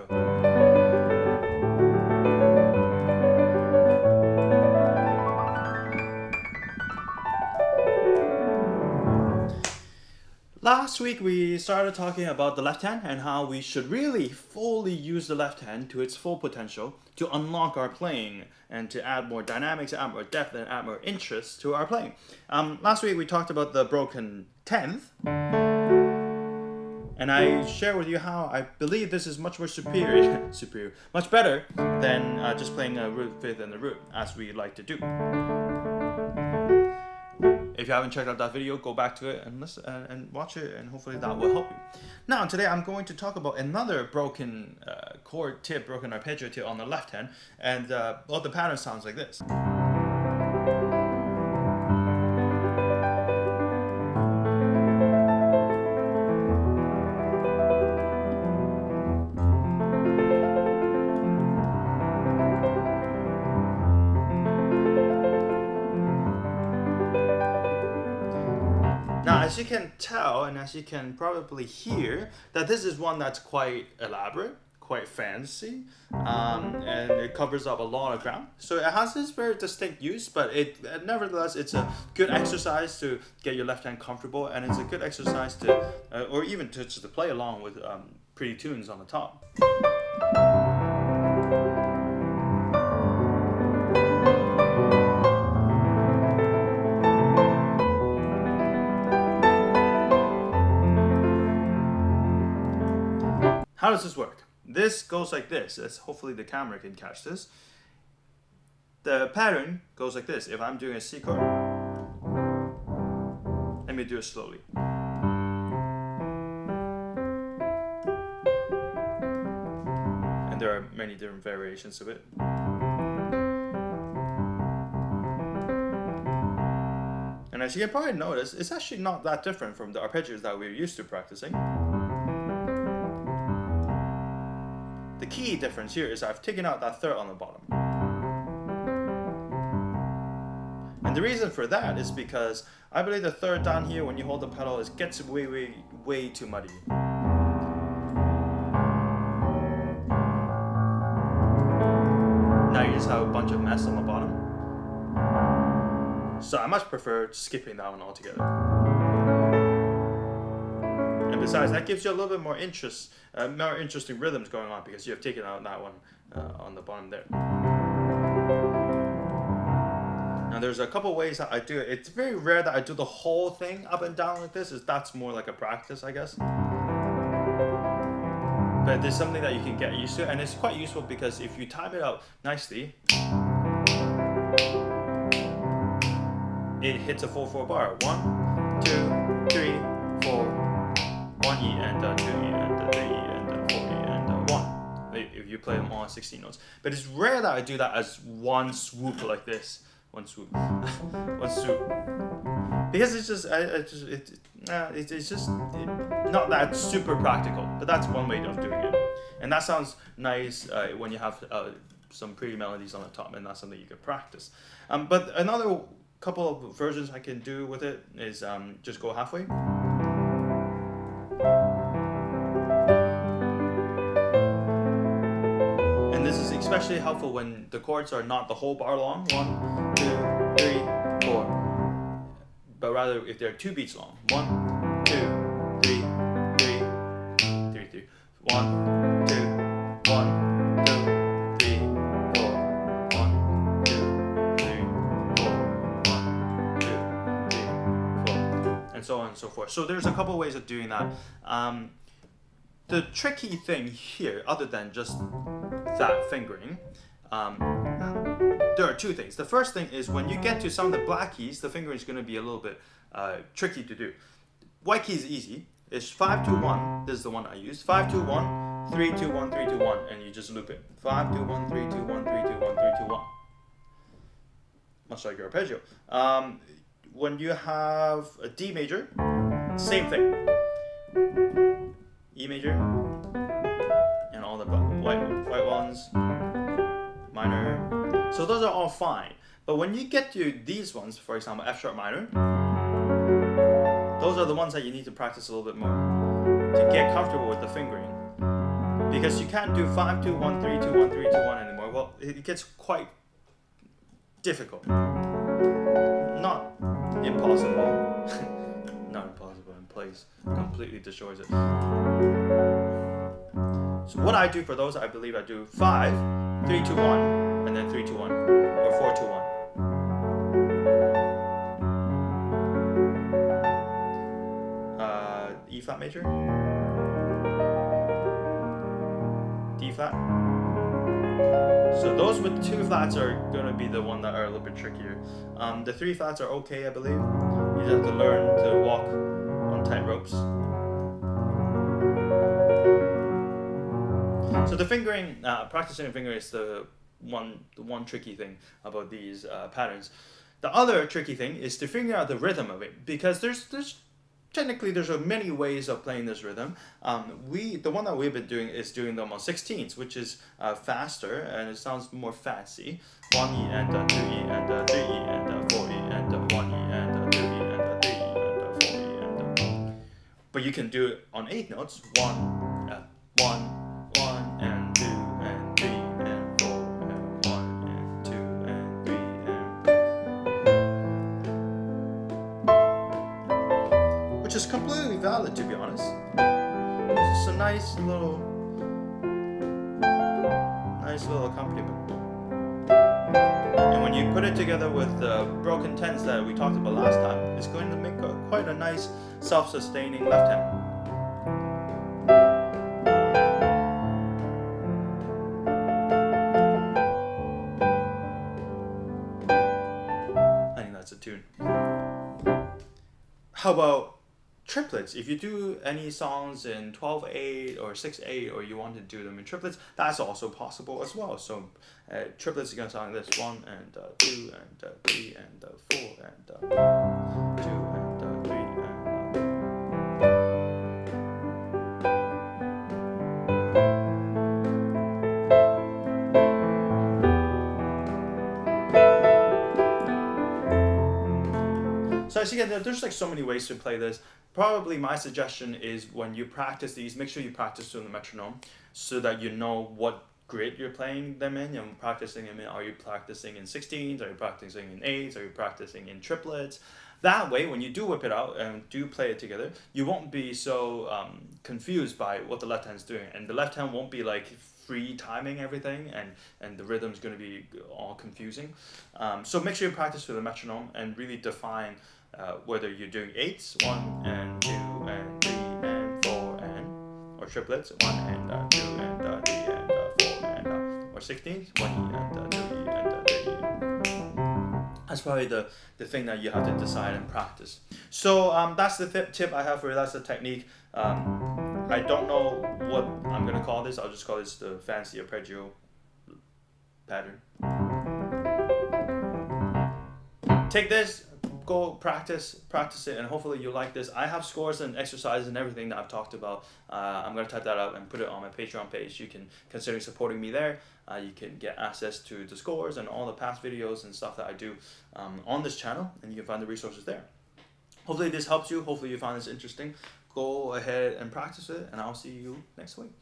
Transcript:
go. Last week we started talking about the left hand and how we should really fully use the left hand to its full potential to unlock our playing and to add more dynamics, add more depth, and add more interest to our playing. Last week we talked about the broken 10th, and I share with you how I believe this is much more superior, much better than just playing a root fifth and the root as we like to do. If you haven't checked out that video, go back to it and listen and watch it, and hopefully that will help you. Now, today I'm going to talk about another broken chord tip, broken arpeggio tip on the left hand, and the pattern sounds like this. Now, as you can tell, and as you can probably hear, that this is one that's quite elaborate, quite fancy, and it covers up a lot of ground. So it has this very distinct use, but nevertheless, it's a good exercise to get your left hand comfortable, and it's a good exercise to, or even to play along with pretty tunes on the top. How does this work? This goes like this. Hopefully the camera can catch this. The pattern goes like this. If I'm doing a C chord, let me do it slowly. And there are many different variations of it. And as you can probably notice, it's actually not that different from the arpeggios that we're used to practicing. The key difference here is I've taken out that third on the bottom. And the reason for that is because I believe the third down here, when you hold the pedal, it gets way too muddy. Now you just have a bunch of mess on the bottom. So I much prefer skipping that one altogether. And besides, that gives you a little bit more interest, more interesting rhythms going on, because you have taken out that one on the bottom there. Now there's a couple ways that I do it. It's very rare that I do the whole thing up and down like this. That's more like a practice, I guess. But there's something that you can get used to, and it's quite useful because if you time it out nicely, it hits a 4/4 bar. 1, 2, 3, 4. 1 E and 2 E and 3 E and 4 E and 1. If you play them all 16 notes. But it's rare that I do that as one swoop like this. One swoop. One swoop. Because it's just, it's just not that super practical. But that's one way of doing it. And that sounds nice when you have some pretty melodies on the top, and that's something you can practice. But another couple of versions I can do with it is just go halfway. And this is especially helpful when the chords are not the whole bar long, 1, 2, 3, 4, but rather if they're 2 beats long, 1, 2, 3, 3, 3, 3, 1, 2, 1, 2, 3, 4, 1, 2, 3, 4, 1, 2, 3, 4, and so on and so forth. So there's a couple ways of doing that. The tricky thing here, other than just that fingering, there are 2 things. The first thing is when you get to some of the black keys, the fingering is going to be a little bit tricky to do. White key is easy. It's 5, 2, 1. This is the one I use. 5, 2, 1, 3, 2, 1, 3, 2, 1, and you just loop it. 5, 2, 1, 3, 2, 1, 3, 2, 1, 3, 2, 1. Much like your arpeggio. When you have a D major, same thing. E major, and all the white ones, minor. So those are all fine. But when you get to these ones, for example, F sharp minor, those are the ones that you need to practice a little bit more to get comfortable with the fingering. because you can't do 5 2 1 3 2 1 3 2 1 anymore. Well, it gets quite difficult. Not impossible. Not impossible in place. Completely destroys it. So what I do for those, I believe I do 5 3 2 1 and then 3 2 1 or 4 2 1. E flat major, D flat. So those with 2 flats are going to be the one that are a little bit trickier. The 3 flats are okay, I believe. You just have to learn to walk on tight ropes. So the fingering, practicing the fingering is the one tricky thing about these patterns. The other tricky thing is to figure out the rhythm of it, because there's technically there's many ways of playing this rhythm. The one that we've been doing is doing them on 16ths, which is faster and it sounds more fancy. 1 E and 2 E and 3 E and 4 E and 1 E and 2 E and 3 E and 4 E and. But you can do it on 8 notes. 1 1 1 and 2 and 3 and 4 and 1 and 2 and 3 and. Which is completely valid, to be honest. It's just a nice little accompaniment. And when you put it together with the broken tenths that we talked about last time, it's going to make quite a nice self-sustaining left hand. I think that's a tune. How about triplets? If you do any songs in 12/8 or 6/8, or you want to do them in triplets, that's also possible as well. So triplets are going to sound like this: 1 and 2 and 3 and 4 and 2 and 3 and. So as you get there, there's like so many ways to play this. Probably my suggestion is when you practice these, make sure you practice to the metronome so that you know what grid you're playing them in. You're practicing them in, are you practicing in 16s? Are you practicing in 8s? Are you practicing in triplets? That way, when you do whip it out and do play it together, you won't be so confused by what the left hand's doing. And the left hand won't be like free timing everything, and the rhythm's going to be all confusing. So make sure you practice with the metronome and really define whether you're doing 8s, 1 and 2 and 3 and 4 and, or triplets, 1 and 2 and 3 and 4 and, or 16s, 1 and 2 and 3. That's probably the thing that you have to decide and practice. So that's the tip I have for you. That's the technique. I don't know what I'm going to call this. I'll just call this the fancy arpeggio pattern. Take this, go practice it, and hopefully you like this. I have scores and exercises and everything that I've talked about. I'm going to type that up and put it on my Patreon page. You can consider supporting me there. You can get access to the scores and all the past videos and stuff that I do on this channel, and you can find the resources there. Hopefully this helps you. Hopefully you found this interesting. Go ahead and practice it, and I'll see you next week.